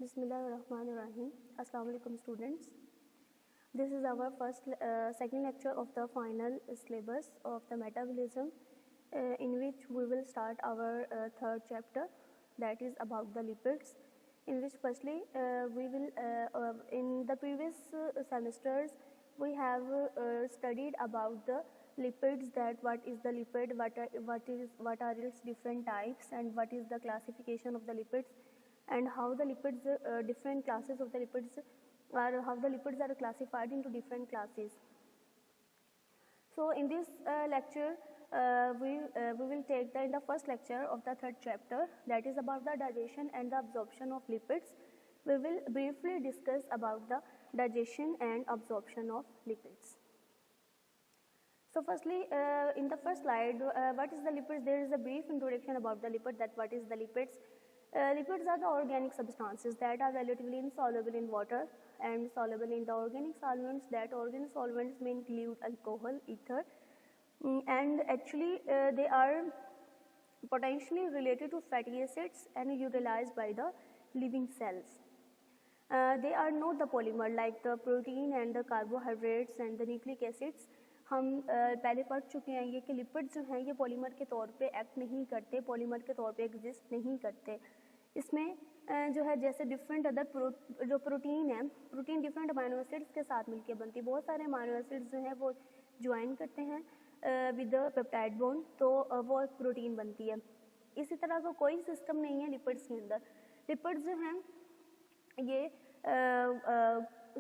Bismillahirrahmanirrahim. Assalamu alaikum students. This is our second lecture of the final syllabus of the metabolism, in which we will start our third chapter, that is about the lipids. In which firstly we will in the previous semesters we have studied about the lipids, that what is the lipid, what are its different types, and what is the classification of the lipids, and how the lipids different classes of the lipids are, how the lipids are classified into different classes. So in this lecture we will take in the first lecture of the third chapter, that is about the digestion and the absorption of lipids. We will briefly discuss about the digestion and absorption of lipids. So firstly, in the first slide, what is the lipids? There is a brief introduction about the lipid, that what is the lipids. Lipids are the organic substances that are relatively insoluble in water and soluble in the organic solvents. That organic solvents may include alcohol, ether, and actually they are potentially related to fatty acids and utilized by the living cells. They are not the polymer like the protein and the carbohydrates and the nucleic acids. हम पहले पढ़ चुके हैं ये कि lipids जो हैं ये पॉलीमर के तौर पे एक्ट नहीं करते, पॉलीमर के तौर पे एग्जिस्ट नहीं करते. इसमें जो है जैसे डिफरेंट अदर जो प्रोटीन है, प्रोटीन डिफरेंट अमाइनो एसिड्स के साथ मिलकर बनती है. बहुत सारे अमाइनो एसिड्स जो हैं वो ज्वाइन करते हैं विद पेप्टाइड बॉन्ड, तो वो एक प्रोटीन बनती है. इसी तरह का कोई सिस्टम नहीं है लिपिड्स के अंदर. लिपिड्स जो हैं ये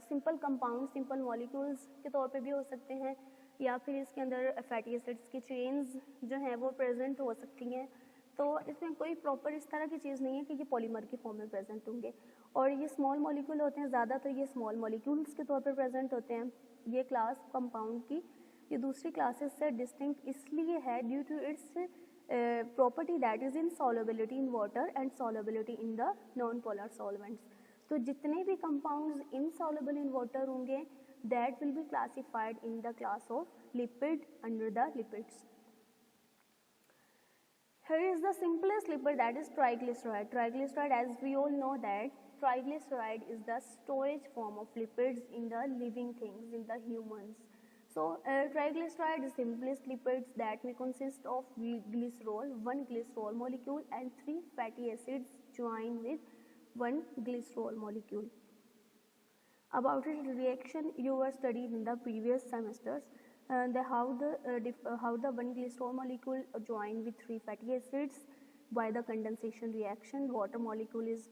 सिंपल कंपाउंड, सिंपल मॉलिक्यूल्स के तौर पे भी हो सकते हैं, या फिर इसके अंदर फैटी एसिड्स की चेन्स जो हैं वो प्रेजेंट हो सकती हैं. तो इसमें कोई प्रॉपर इस तरह की चीज़ नहीं है कि ये पॉलीमर की फॉर्म में प्रेजेंट होंगे. और ये स्मॉल मॉलिक्यूल होते हैं, ज़्यादातर ये स्मॉल मॉलिक्यूल्स के तौर पर प्रेजेंट होते हैं. ये क्लास कंपाउंड की ये दूसरी क्लासेस से डिस्टिंक्ट इसलिए है due to its property that is in solubility in water and solubility in the non polar solvents. तो जितने भी कंपाउंड्स इनसॉल्युबल इन वाटर होंगे that will be classified in the class of lipid under the lipids. Here is the simplest lipid, that is triglyceride. Triglyceride, as we all know that triglyceride is the storage form of lipids in the living things, in the humans. So triglyceride is simplest lipids that may consist of glycerol, one glycerol molecule, and 3 fatty acids joined with one glycerol molecule. About its reaction you were studied in the previous semesters, how the one glycerol molecule join with 3 fatty acids by the condensation reaction. Water molecule is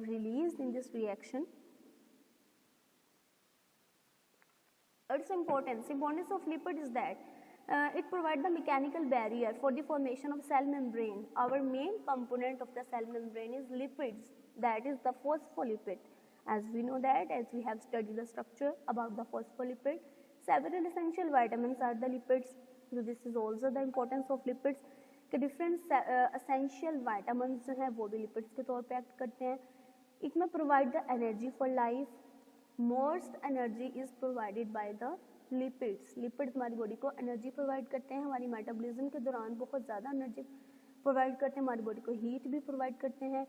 released in this reaction. Its importance of lipid is that it provides the mechanical barrier for the formation of cell membrane. Our main component of the cell membrane is lipids, that is the phospholipid. As we know that, as we have studied the structure about the phospholipid, several essential vitamins are the lipids. So this is also the importance of lipids कि different essential vitamins जो हैं वो भी lipids के तौर पे act करते हैं. It may provide the energy for life. Most energy is provided by the lipids. Lipids हमारी बॉडी को एनर्जी प्रोवाइड करते हैं, हमारी मेटाबॉलिज्म के दौरान बहुत ज़्यादा एनर्जी प्रोवाइड करते हैं, हमारी बॉडी को हीट भी प्रोवाइड करते हैं.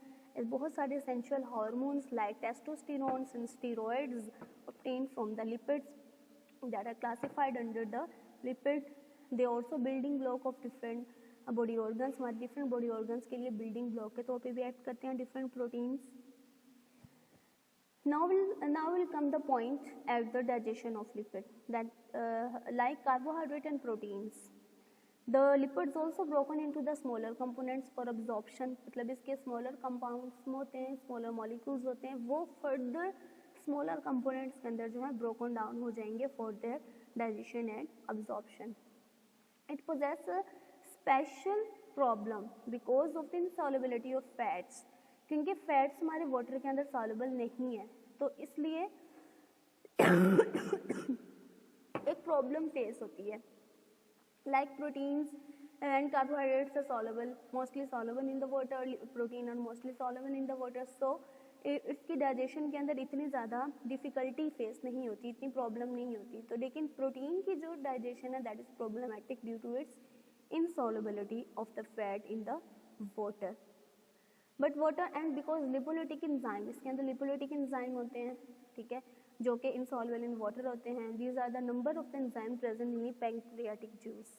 बहुत सारे essential hormones like testosterone and steroids obtained from the lipids that are classified under the lipid. They also building block of different body organs. हमारे different body organs के लिए building block के तौर पे भी act करते हैं different proteins. Now will come the point at the digestion of lipid, that like carbohydrate and proteins. The lipids also broken into the smaller components for absorption. मतलब इसके smaller compounds होते हैं, smaller molecules होते हैं, वो further smaller components के अंदर जो है broken down हो जाएंगे for their digestion and absorption. It possesses a special problem because of the insolubility of fats. क्योंकि fats हमारे water के अंदर soluble नहीं है, तो इसलिए एक problem face होती है. Like proteins and carbohydrates are soluble, mostly soluble in the water. Protein are mostly soluble in the water. So इसकी डाइजेशन के अंदर इतनी ज़्यादा डिफ़िकल्टी फेस नहीं होती, इतनी प्रॉब्लम नहीं होती. तो लेकिन प्रोटीन की जो डाइजेशन है that is problematic due to its insolubility of the fat in the water. But water and because lipolytic enzyme, इसके अंदर लिपोलिटिक एंजाइम होते हैं, ठीक है, जो कि इनसॉल्युबल इन वाटर होते हैं. These are the number of the enzyme present in pancreatic juice.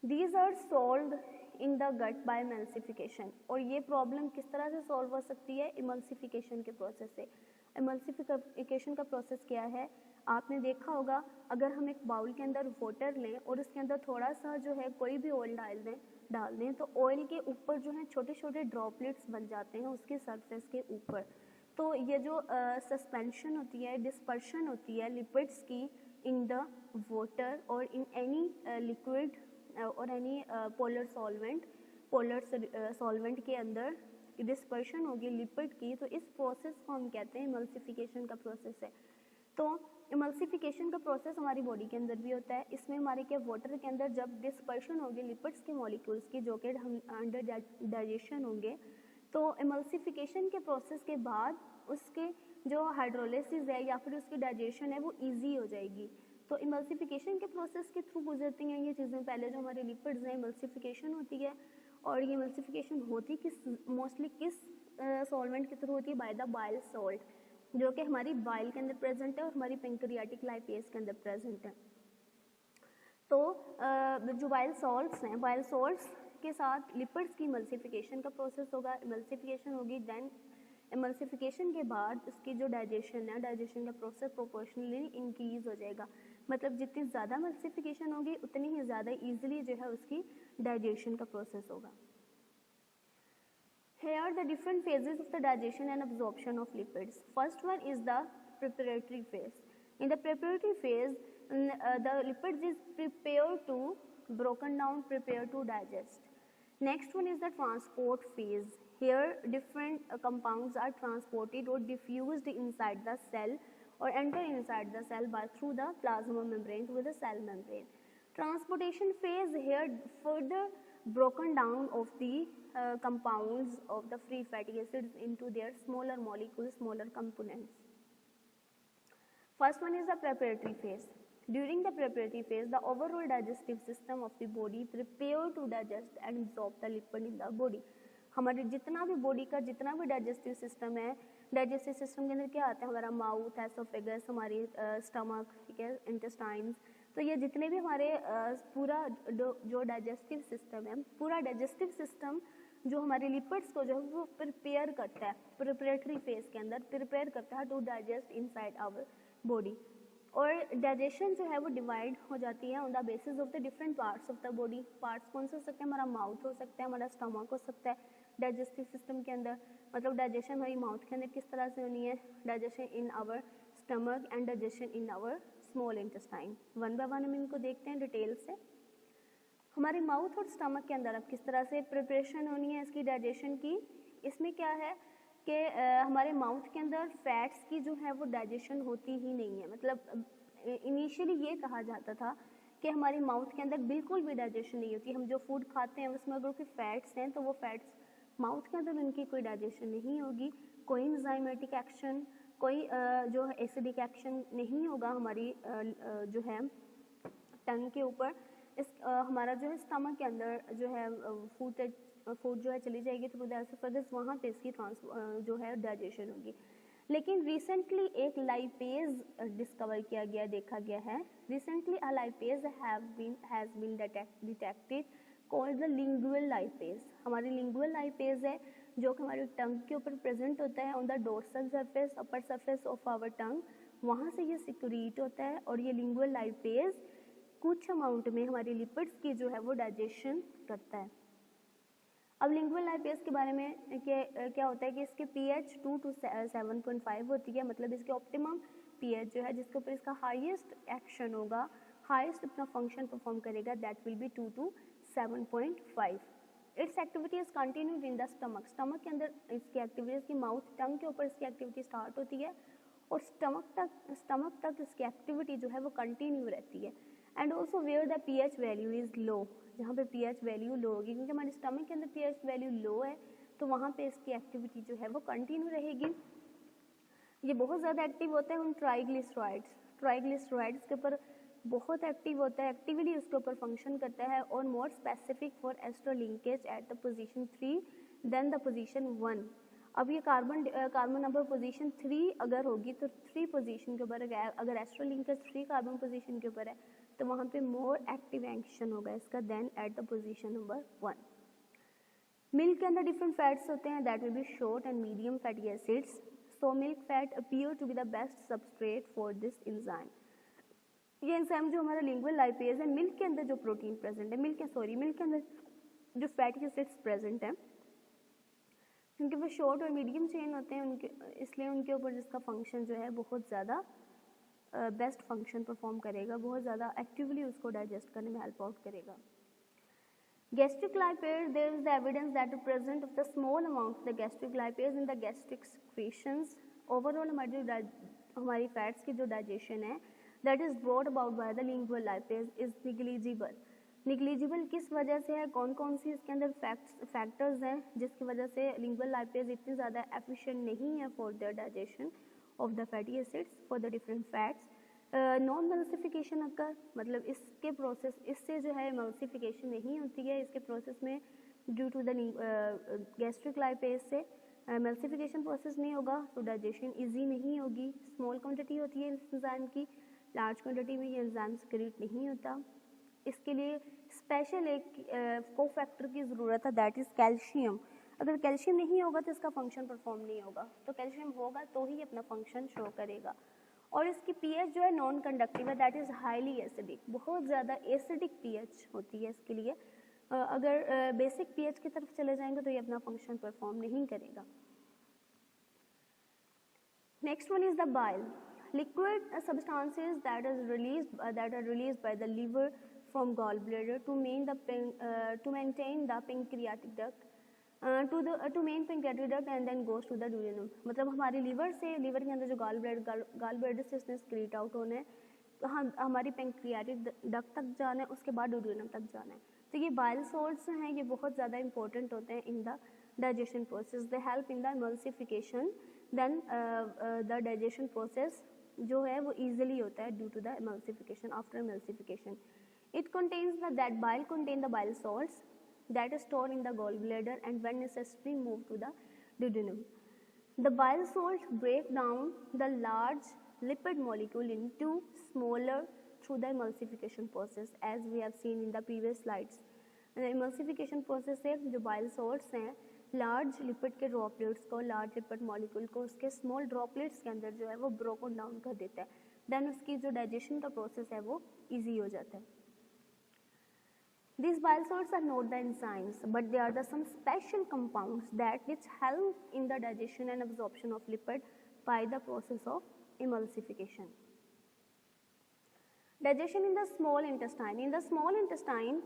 These are solved in the gut by emulsification. और ये प्रॉब्लम किस तरह से सॉल्व हो सकती है? इमल्सिफिकेशन के प्रोसेस से. इमल्सिफिकेशन का प्रोसेस क्या है? आपने देखा होगा, अगर हम एक बाउल के अंदर वाटर लें और उसके अंदर थोड़ा सा जो है कोई भी ऑयल डाल दें तो ऑयल के ऊपर जो है छोटे छोटे ड्रॉपलेट्स बन जाते हैं उसके सरफेस के ऊपर. तो ये जो सस्पेंशन होती है, डिस्पर्शन होती है लिपिड्स की इन द वाटर और इन एनी लिक्विड और एनी पोलर सॉल्वेंट के अंदर डिस्पर्शन होगी लिपिड की, तो इस प्रोसेस को हम कहते हैं इमल्सिफिकेशन का प्रोसेस है. तो इमल्सिफिकेशन का प्रोसेस हमारी बॉडी के अंदर भी होता है. इसमें हमारे क्या वाटर के अंदर जब डिस्पर्शन होगी लिपिड्स के मॉलिक्यूल्स की जो कि हम अंडर डाइजेशन होंगे, तो इमल्सिफिकेशन के प्रोसेस के बाद उसके जो हाइड्रोलिसिस है या फिर उसकी डाइजेशन है वो ईजी हो जाएगी. तो इमल्सिफिकेशन के प्रोसेस के थ्रू गुजरती हैं ये चीज़ें. पहले जो हमारे लिपिड्स हैं इमल्सिफिकेशन होती है, और ये इमल्सिफिकेशन होती मोस्टली किस सॉल्वेंट के थ्रू होती है? बाय द बाइल सॉल्ट, जो कि हमारी बाइल के अंदर प्रेजेंट है और हमारी पैंक्रियाटिक लाइपेज के अंदर प्रेजेंट है. तो जो बाइल सॉल्ट्स हैं, बाइल सॉल्ट्स के साथ लिपिड्स की इमल्सिफिकेशन का प्रोसेस होगा. इमल्सिफिकेशन होगी, देन इमल्सिफिकेशन के बाद उसकी जो डाइजेशन है, डाइजेशन का प्रोसेस प्रोपोर्शनली इंक्रीज हो जाएगा. मतलब जितनी ज़्यादा इमल्सिफिकेशन होगी उतनी ही ज़्यादा ईजिली जो है उसकी डाइजेशन का प्रोसेस होगा. Here the different phases of the digestion and absorption of lipids. First one is the preparatory phase. In the preparatory phase, the lipids is prepared to broken down, prepared to digest. Next one is the transport phase. Here different compounds are transported or diffused inside the cell or enter inside the cell by through the plasma membrane to the cell membrane. Transportation phase, here further broken down of the compounds of the free fatty acids into their smaller molecules, smaller components. First one is the preparatory phase. During the preparatory phase, the overall digestive system of the body prepare to digest and absorb the lipid in the body. हमारे जितना भी body का जितना भी digestive system है, digestive system के अंदर क्या आता है? हमारा माउथ, एसोफेगस, हमारी स्टमक, ठीक है, इंटेस्टाइन्स. तो ये जितने भी हमारे पूरा जो डाइजेस्टिव सिस्टम है, पूरा डाइजेस्टिव सिस्टम जो हमारे लिपिड्स को जो है वो प्रिपेयर करता है, प्रिपरेटरी फेज के अंदर प्रिपेयर करता है to digest inside our body. और डाइजेशन जो है वो डिवाइड हो जाती है on the basis of the different parts of the body. Parts कौन से हो सकते हैं? हमारा माउथ हो सकता है, हमारा स्टमक हो सकता है डाइजेस्टिव सिस्टम के अंदर. मतलब डाइजेशन हमारी माउथ के अंदर किस तरह से होनी है? Digestion in our stomach and digestion in our small intestine. One by one हम इनको देखते हैं डिटेल से. हमारे माउथ और स्टमक के अंदर अब किस तरह से प्रिपरेशन होनी है इसकी डाइजेशन की? इसमें क्या है कि हमारे माउथ के अंदर फैट्स की जो है वो डाइजेशन होती ही नहीं है. मतलब इनिशियली ये कहा जाता था कि हमारी माउथ के अंदर बिल्कुल भी डाइजेशन नहीं होती. हम जो फूड खाते हैं उसमें अगर कोई फैट्स हैं तो वो फैट्स माउथ के अंदर उनकी कोई डाइजेशन नहीं होगी, कोई एंजाइमेटिक एक्शन, कोई जो एसिडिक एक्शन नहीं होगा हमारी जो है टंग के ऊपर. हमारा जो है स्टमक के अंदर जो है फूड जो है चली जाएगी तो एसोफेगस वहाँ पे इसकी जो है डाइजेशन होगी. लेकिन रिसेंटली एक लाइपेज डिस्कवर किया गया, देखा गया है. Recently a lipase has been detected called the lingual lipase. हमारी लिंगुअल लाइपेज है जो कि हमारी टंग के ऊपर प्रेजेंट होता है on the dorsal surface, upper surface of our tongue. वहाँ से ये सिक्रीट होता है और ये लिंगुअल लाइपेज कुछ अमाउंट में हमारी लिपिड्स की जो है वो डाइजेशन करता है. अब लिंगुअल लाइपेज के बारे में क्या होता है कि इसके pH 2 to 7.5 होती है. मतलब इसके ऑप्टिमम pH जो है जिसके ऊपर इसका हाईएस्ट एक्शन होगा, हाईएस्ट अपना फंक्शन परफॉर्म करेगा, that will B 2 to 7.5. It's activity is continued in the stomach. Stomach के अंदर इसकी एक्टिविटी, इसकी माउथ टंग के ऊपर इसकी एक्टिविटी स्टार्ट होती है और स्टमक तक इसकी एक्टिविटी जो है वो कंटिन्यू रहती है. And also where the pH value is low, जहाँ पे pH वैल्यू लो होगी, क्योंकि हमारे स्टमक के अंदर pH वैल्यू लो है तो वहाँ पे इसकी एक्टिविटी जो है वो कंटिन्यू रहेगी. ये बहुत ज़्यादा एक्टिव होता है उन ट्राइग्लिसराइड्स के ऊपर बहुत एक्टिव होता है, एक्टिवली उसके ऊपर फंक्शन करता है, और more specific for ester linkage at the position 3 then the position 1। अब ये कार्बन नंबर पोजीशन 3 अगर होगी तो 3 पोजीशन के ऊपर, अगर एस्ट्रो लिंकेज 3 कार्बन पोजीशन के ऊपर है तो वहाँ पे मोर एक्टिव एक्शन होगा इसका then at the position number 1। Milk के अंदर डिफरेंट फैट्स होते हैं, that will be short and medium fatty acids. So milk fat appear to be the best substrate for this enzyme. ये enzyme जो हमारा lingual lipase है, milk के अंदर जो प्रोटीन प्रेजेंट है, मिल्क के अंदर जो फैटी एसिड्स प्रेजेंट है, क्योंकि वो शॉर्ट और मीडियम चेन होते हैं उनके, इसलिए उनके ऊपर जिसका फंक्शन जो है बहुत ज़्यादा बेस्ट फंक्शन परफॉर्म करेगा, बहुत ज़्यादा एक्टिवली उसको डाइजेस्ट करने में हेल्प आउट करेगा। Gastric lipase, there is the evidence that the presence of the small amount of the gastric lipase in the gastric secretions, overall हमारी फैट्स की जो डाइजेशन है that is brought about by the lingual lipase is negligible। Negligible किस वजह से है, कौन कौन सी इसके अंदर फैक्टर्स हैं जिसकी वजह से लिंगुअल लाइपेज इतनी ज़्यादा एफिशिएंट नहीं है for the digestion of the fatty acids for the different fats. Non emulsification occur, मतलब इसके प्रोसेस, इससे जो है एमल्सिफिकेशन नहीं होती है इसके प्रोसेस में due to the gastric lipase से एमल्सिफिकेशन प्रोसेस नहीं होगा तो डाइजेशन इजी नहीं होगी। स्मॉल क्वांटिटी होती है इस एंजाइम की, लार्ज क्वांटिटी में ये एंजाइम सिक्रीट नहीं होता। इसके लिए स्पेशल एक कोफैक्टर की ज़रूरत है, दैट इज़ कैल्शियम। अगर कैल्शियम नहीं होगा तो इसका फंक्शन परफॉर्म नहीं होगा, तो कैल्शियम होगा तो ही अपना फंक्शन शो करेगा। और इसकी पीएच जो है नॉन कंडक्टिव है, दैट इज़ हाईली एसिडिक, बहुत ज़्यादा एसिडिक पीएच होती है इसके लिए। अगर बेसिक पीएच की तरफ चले जाएंगे तो ये अपना फंक्शन परफॉर्म नहीं करेगा। Next one is the bile, liquid substances that are released by the liver from gallbladder to maintain the pancreatic duct to main pancreatic duct and then goes to the duodenum। मतलब हमारे liver के अंदर जो gall bladder से इसने स्क्रीट out होना है, तो हमारी पेंक्रियाटिक डक्ट तक जाना है, उसके बाद डुओडेनम तक जाना है। तो ये बाइल सॉल्ट्स हैं, ये बहुत ज़्यादा इंपॉर्टेंट होते हैं in the digestion process. They help in the emulsification, then the digestion process जो है वो easily होता है due to the emulsification, after emulsification. It contains that bile contain the bile salts that is stored in the gallbladder and when necessary move to the duodenum. The bile salts break down the large lipid molecule into smaller through the emulsification process as we have seen in the previous slides. The emulsification process से जो bile salts हैं large lipid के droplets को, large lipid molecule को उसके small droplets के अंदर जो है वो ब्रोकन डाउन कर देता है, देन उसकी जो डाइजेशन का प्रोसेस है वो इजी हो जाता है। These bile salts are not the enzymes, but they are the some special compounds that which help in the digestion and absorption of lipid by the process of emulsification. Digestion in the small intestine. In the small intestine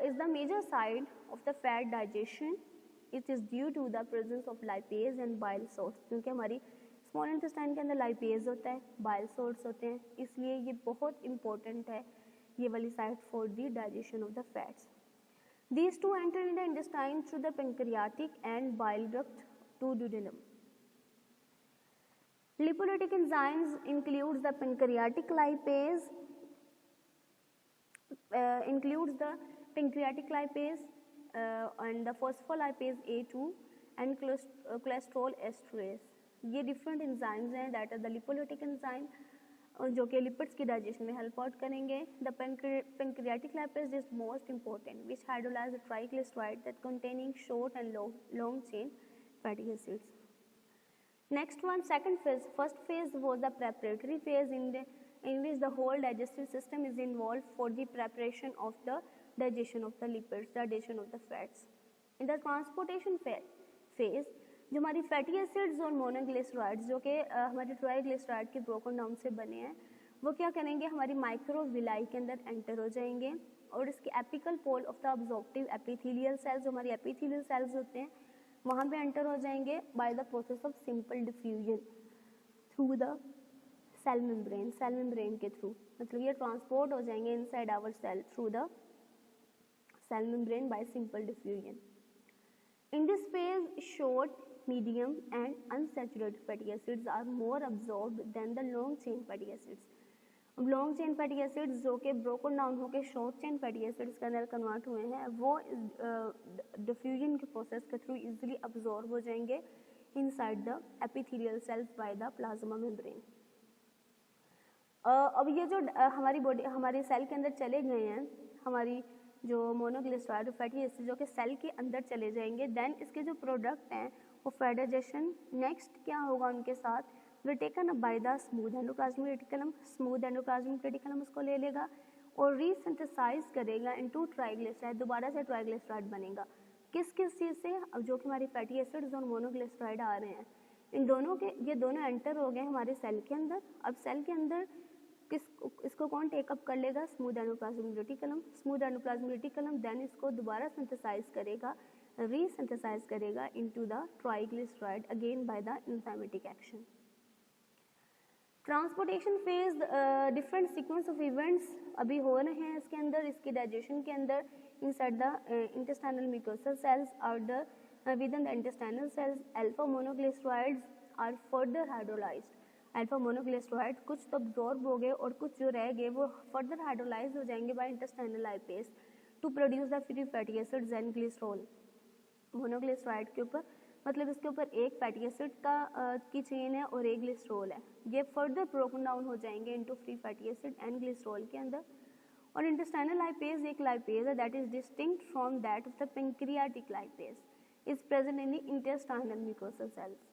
is the major site of the fat digestion. It is due to the presence of lipase and bile salts, क्योंकि हमारी small intestine के अंदर lipase होता है, bile salts होते हैं, इसलिए ये बहुत इंपॉर्टेंट है ये वाली site for the digestion of the fats. These two enter in the intestine through the pancreatic and bile duct to duodenum. Lipolytic enzymes includes the pancreatic lipase, and the phospholipase A2 and cholesterol esterase. ये different enzymes हैं that are the lipolytic enzyme जो कि lipids की digestion में help out करेंगे. The pancreatic lipase is most important, which hydrolyze the triglyceride that containing short and long chain fatty acids. Next one, second phase. First phase was the preparatory phase in which the whole digestive system is involved for the preparation of the digestion of the lipids, digestion of the fats. In the transportation phase, जो हमारी fatty acids और monoglycerides जो कि हमारे triglyceride के broken down से बने हैं, वो क्या करेंगे, हमारी माइक्रोविलाई के अंदर एंटर हो जाएंगे और इसके apical pole of the absorptive epithelial cells, जो हमारी एपिथेलियल सेल्स होते हैं, वहाँ पे एंटर हो जाएंगे by the process of simple diffusion through the cell membrane के थ्रू, मतलब ये ट्रांसपोर्ट हो जाएंगे inside our cell through the cell membrane by simple diffusion. In this phase, short, medium and unsaturated fatty acids are more absorbed than the long chain fatty acids. Long chain fatty acids जो कि broken down होकर short chain fatty acids के अंदर convert हुए हैं वो diffusion के process के थ्रू इजीली अब्जॉर्ब हो जाएंगे inside the epithelial cells by the plasma membrane. अब ये जो हमारी बॉडी हमारे सेल के अंदर चले गए हैं, हमारी जो मोनोग्लिसराइड फैटी एसिड जो कि सेल के अंदर चले जाएंगे, देन इसके जो प्रोडक्ट हैं वो फैट डाइजेशन नेक्स्ट क्या होगा उनके साथ, they taken up by the smooth endoplasmic reticulum, smooth endoplasmic reticulum उसको ले लेगा और रीसिंथेसाइज करेगा इनटू ट्राइग्लिसराइड, दोबारा से ट्राइग्लिसराइड बनेगा। किस किस चीज़ से, अब जो कि हमारी फैटी एसिड्स और मोनोग्लिसराइड आ रहे हैं इन दोनों के, ये दोनों एंटर हो गए हमारे सेल के अंदर। अब सेल के अंदर इसको कौन टेकअप कर लेगा, smooth endoplasmic reticulum, smooth endoplasmic reticulum then इसको दोबारा सिंथेसाइज करेगा, रीसिंथेसाइज करेगा into the triglyceride again by the enzymatic action. Transportation phase, different sequence of events अभी हो रहे हैं इसके अंदर, इसके डाइजेशन के अंदर inside the intestinal mucosal cells और the within the intestinal cells alpha monoglycerides are further hydrolysed. Alpha monoglyceride कुछ तो अब्जॉर्ब हो गए और कुछ जो रह गए वो फर्दर हाइड्रोलाइज हो जाएंगे by intestinal lipase to produce the free fatty acids and glycerol. Monoglyceride के ऊपर मतलब इसके ऊपर एक फैटी एसिड की चेन है और एक ग्लिसरॉल है, ये फर्दर ब्रोकन डाउन हो जाएंगे into free fatty acid and glycerol के अंदर। और इंटेस्टाइनल लाइपेज एक लाइपेज है that is distinct from that of the pancreatic lipase, is present in the intestinal mucosal cells.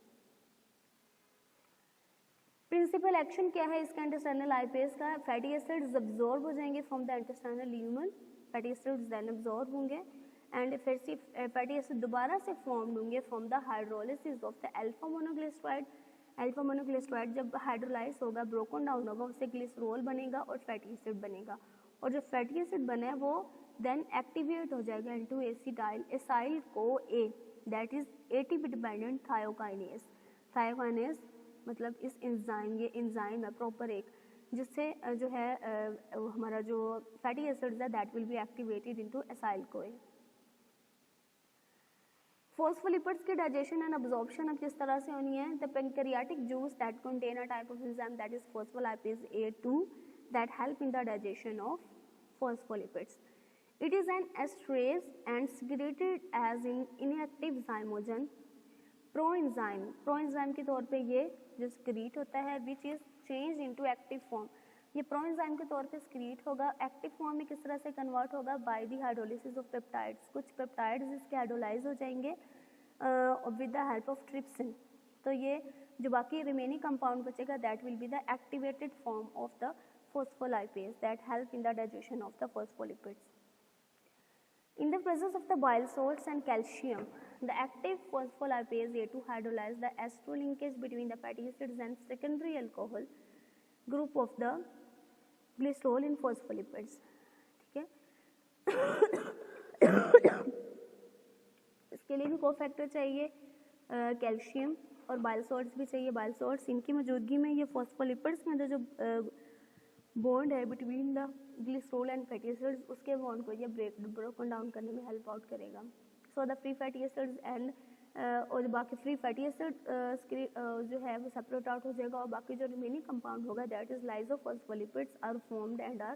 Principal action क्या है इसका इंटेस्टाइनल लाइपेज का, फैटी एसिड्स अब्जॉर्ब हो जाएंगे from the intestinal lumen, fatty acids then absorb होंगे and फिर से fatty acid दोबारा से फॉर्म होंगे from the hydrolysis of the alpha monoglyceride. Alpha monoglyceride जब हाइड्रोलाइज होगा, ब्रोकन डाउन होगा, उससे ग्लिसरॉल बनेगा और फैटी एसिड बनेगा और जो फैटी एसिड बना है वो देन एक्टिवेट हो जाएगा into acetyl acyl CoA that is ATP dependent thiokinase. Thiokinase मतलब इस एंजाइम, ये एंजाइम है प्रॉपर एक, जिससे जो है हमारा जो फैटी एसिड्स है that will be activated into acyl कोए। फॉस्फोलिपिड्स के डाइजेशन एंड अब्जॉर्प्शन अब किस तरह से होनी है, the pancreatic juice that contain a type of enzyme that is phospholipase A2 that help in the digestion of phospholipids. It is an esterase and secreted as an inactive zymogen. Proenzyme के तौर पे ये जो स्क्रीट होता है which is change into active form, ये proenzyme के तौर पे स्क्रीट होगा, एक्टिव फॉर्म में किस तरह से कन्वर्ट होगा by the hydrolysis of peptides, कुछ पेप्टाइड्स इसके हाइड्रोलाइज हो जाएंगे with the help of trypsin, तो ये जो बाकी रिमेनिंग कंपाउंड बचेगा that will be the activated form of the phospholipase that help in the digestion of the phospholipids. In the presence of the bile salts and calcium, the active phospholipase A2 hydrolyze the ester linkage between the fatty acids and secondary alcohol group of the glycerol in phospholipids. ठीक है, इसके लिए भी cofactor चाहिए, calcium और bile salts भी चाहिए। Bile salts इनकी मौजूदगी में ये फॉस्फोलिपिड्स के अंदर जो बॉन्ड है between the glycerol and fatty acids, उसके बॉन्ड को ये ब्रोकन डाउन करने में हेल्प आउट करेगा। So the free fatty acids and और बाकी फ्री फैटी एसिड जो है वो सेपरेट आउट हो जाएगा और बाकी जो रिमेनिंग कंपाउंड होगा that is lysophospholipids are formed and are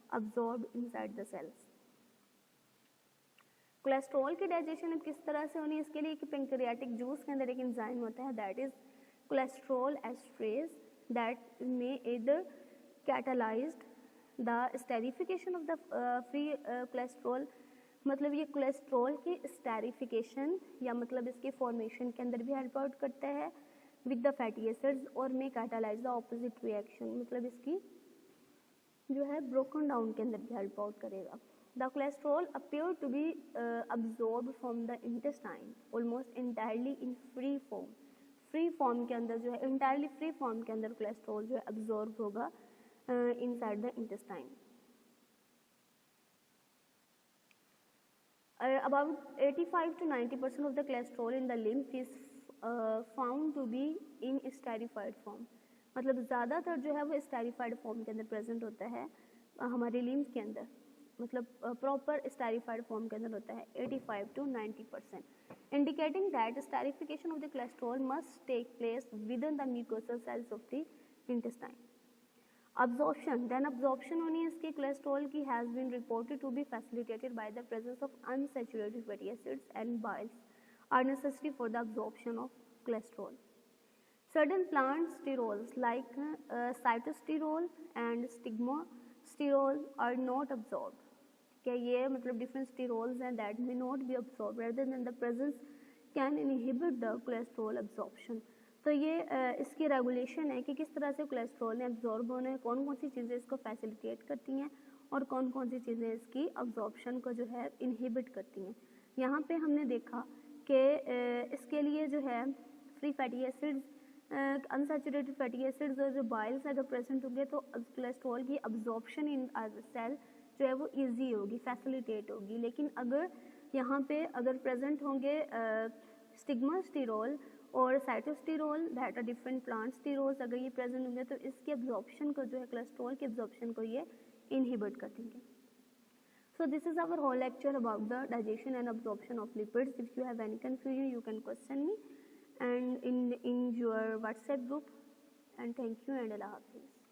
absorbed inside the cells. Cholesterol की डाइजेशन अब किस तरह से होनी है, इसके लिए एक पैंक्रियाटिक जूस के अंदर एक एंजाइम होता है that is cholesterol esterase that may इधर catalyzed the esterification of the free cholesterol, मतलब ये कोलेस्ट्रॉल की स्टेरिफिकेशन या मतलब इसके फॉर्मेशन के अंदर भी हेल्प आउट करता है विद द फैटी एसिड्स और may catalyze the opposite reaction, मतलब इसकी जो है ब्रोकन डाउन के अंदर भी हेल्प आउट करेगा। The cholesterol appear to be absorb from the intestine almost entirely in free form, free form के अंदर जो है इंटायरली फ्री फॉर्म के अंदर कोलेस्ट्रॉल जो है अब्जॉर्ब होगा inside the intestine. About 85 to 90% of the cholesterol in the lymph is found to be in esterified form, मतलब ज़्यादातर जो है वो esterified form के अंदर present होता है हमारे lymph के अंदर, मतलब proper esterified form के अंदर होता है 85 to 90%, indicating that esterification of the cholesterol must take place within the mucosal cells of the intestine. Absorption, then absorption होनी है इसके cholesterol की has been reported to be facilitated by the presence of unsaturated fatty acids and biles are necessary for the absorption of cholesterol. Certain plant sterols like cytosterol and stigmasterol are not absorbed. क्या ये मतलब different sterols हैं that may not be absorbed rather than the presence can inhibit the cholesterol absorption. तो ये इसकी regulation है कि किस तरह से कोलेस्ट्रॉल ने अब्जॉर्ब होना है, कौन कौन सी चीज़ें इसको फैसिलिटेट करती हैं और कौन कौन सी चीज़ें इसकी अब्जॉर्प्शन को जो है इनहिबिट करती हैं. यहाँ पे हमने देखा कि इसके लिए जो है free fatty acids, unsaturated fatty acids और जो बाइल्स अगर प्रेजेंट होंगे तो कोलेस्ट्रॉल की अब्जॉर्प्शन इन सेल जो है वो ईजी होगी, फैसिलिटेट होगी. लेकिन अगर यहाँ पे अगर प्रेजेंट होंगे स्टिग्मास्टेरोल और sitosterol that are different plant sterols, अगर ये प्रेजेंट होंगे तो इसके अब्जॉर्प्शन को जो है कोलेस्ट्रॉल के अब्जॉर्प्शन को ये इनहिबिट कर देंगे. So this is our whole lecture about the digestion and absorption of lipids. If you have any confusion, you can question me and in your WhatsApp group. And thank you and Allah Hafiz.